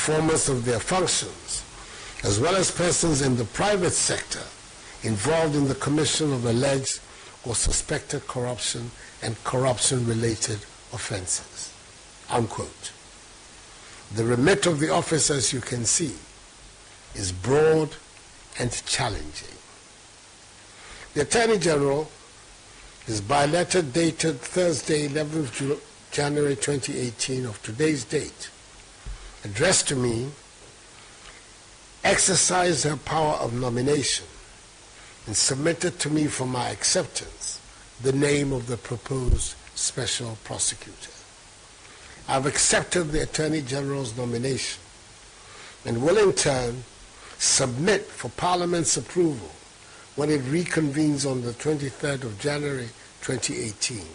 performance of their functions, as well as persons in the private sector involved in the commission of alleged or suspected corruption and corruption-related offenses." Unquote. The remit of the office, as you can see, is broad and challenging. The Attorney General is by letter dated Thursday, 11th January 2018 of today's date, addressed to me, exercised her power of nomination and submitted to me for my acceptance the name of the proposed Special Prosecutor. I've accepted the Attorney General's nomination and will in turn submit for Parliament's approval when it reconvenes on the 23rd of January 2018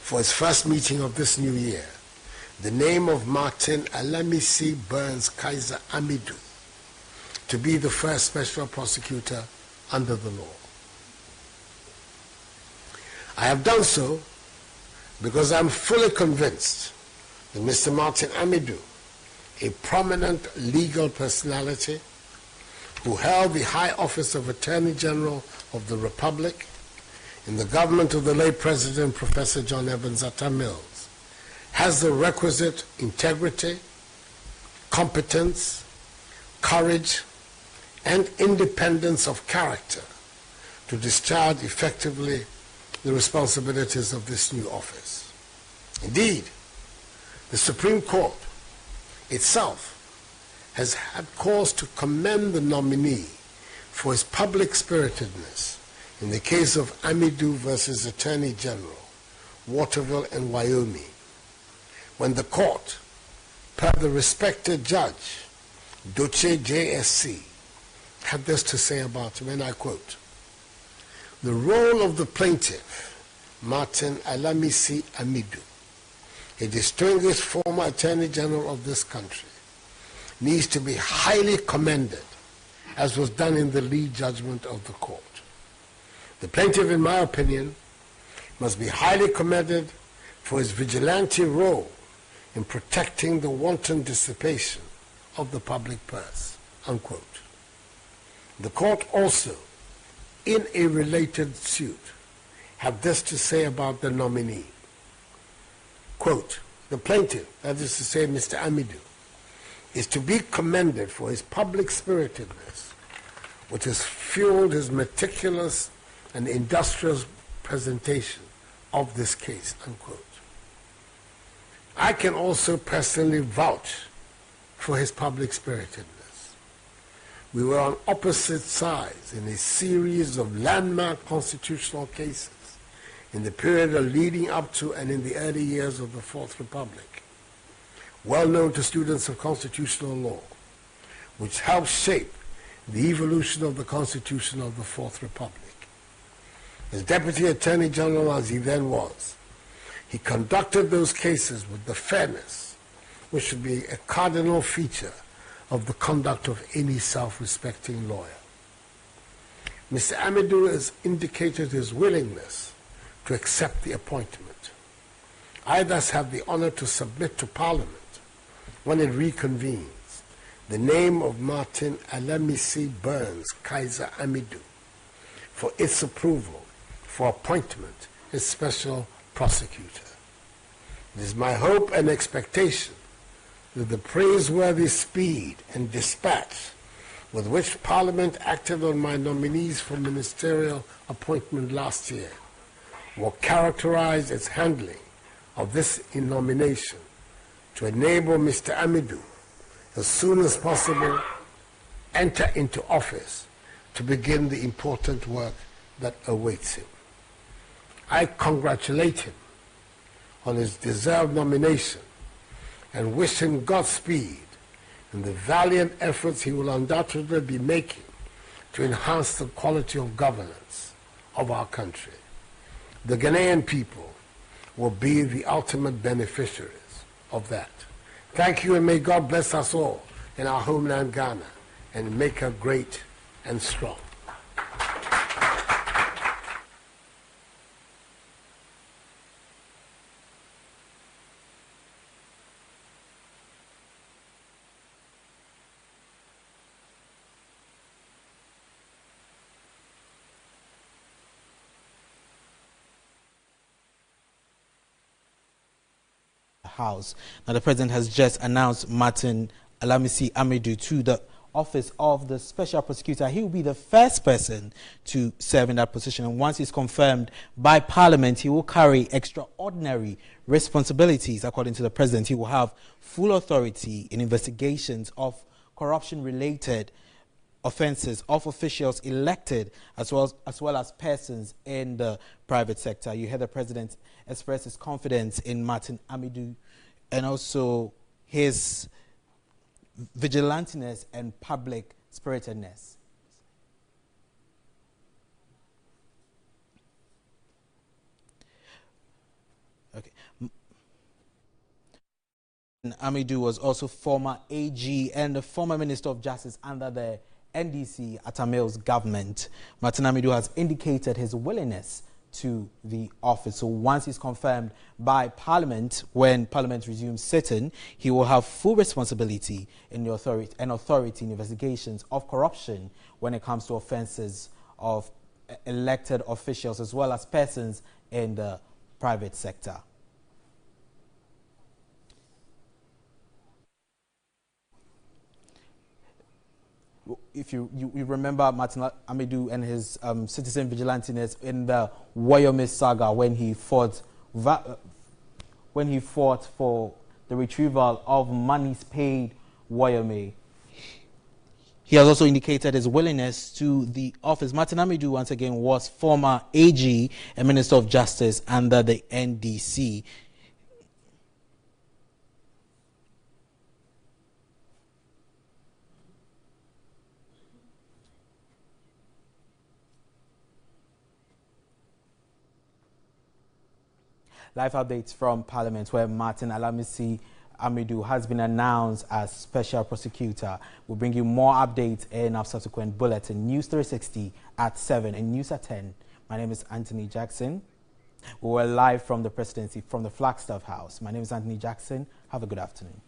for its first meeting of this new year, the name of Martin Alamisi Burns Kaiser Amidu to be the first Special Prosecutor under the law. I have done so because I'm fully convinced that Mr. Martin Amidu, a prominent legal personality who held the high office of Attorney General of the Republic in the government of the late President Professor John Evans Atta Mills, has the requisite integrity, competence, courage, and independence of character to discharge effectively the responsibilities of this new office. Indeed, the Supreme Court itself has had cause to commend the nominee for his public spiritedness in the case of Amidu versus Attorney General, Waterville and Wyoming, when the court, per the respected judge, Doche JSC, had this to say about him, and I quote, "The role of the plaintiff, Martin Alamisi Amidu, a distinguished former Attorney General of this country, needs to be highly commended, as was done in the lead judgment of the court. The plaintiff, in my opinion, must be highly commended for his vigilante role in protecting the wanton dissipation of the public purse." Unquote. The court also, in a related suit, had this to say about the nominee. Quote, "The plaintiff, that is to say Mr. Amidu, is to be commended for his public spiritedness, which has fueled his meticulous and industrious presentation of this case." Unquote. I can also personally vouch for his public spiritedness. We were on opposite sides in a series of landmark constitutional cases in the period leading up to and in the early years of the Fourth Republic, well known to students of constitutional law, which helped shape the evolution of the Constitution of the Fourth Republic. As Deputy Attorney General as he then was, he conducted those cases with the fairness which should be a cardinal feature of the conduct of any self-respecting lawyer. Mr. Amidu has indicated his willingness to accept the appointment. I thus have the honor to submit to Parliament, when it reconvenes, the name of Martin Alamisi Burns Kaiser Amidu for its approval for appointment as Special Prosecutor. It is my hope and expectation that the praiseworthy speed and dispatch with which Parliament acted on my nominees for ministerial appointment last year will characterize its handling of this nomination to enable Mr. Amidu, as soon as possible, enter into office to begin the important work that awaits him. I congratulate him on his deserved nomination and wish him Godspeed in the valiant efforts he will undoubtedly be making to enhance the quality of governance of our country. The Ghanaian people will be the ultimate beneficiaries of that. Thank you, and may God bless us all in our homeland Ghana and make her great and strong. House. Now, the President has just announced Martin Alamisi Amidu to the office of the Special Prosecutor. He will be the first person to serve in that position, and once he's confirmed by Parliament, he will carry extraordinary responsibilities. According to the President, he will have full authority in investigations of corruption-related offences of officials elected as well as persons in the private sector. You heard the President express his confidence in Martin Amidu and also his vigilantiness and public spiritedness. Okay. Amidu was also former AG and the former Minister of Justice under the NDC Atamil's government. Martin Amidu has indicated his willingness to the office. So once he's confirmed by Parliament, when Parliament resumes sitting, he will have full responsibility in the authority in investigations of corruption when it comes to offences of elected officials as well as persons in the private sector. If you remember Martin Amidu and his citizen vigilantiness in the Wayome saga when he fought for the retrieval of monies paid Wayome. He has also indicated his willingness to the office. Martin Amidu, once again, was former AG and Minister of Justice under the NDC. Live updates from Parliament, where Martin Alamisi Amidu has been announced as Special Prosecutor. We'll bring you more updates in our subsequent bulletin. News 360 at 7 and News at 10. My name is Anthony Jackson. We were live from the Presidency, from the Flagstaff House. My name is Anthony Jackson. Have a good afternoon.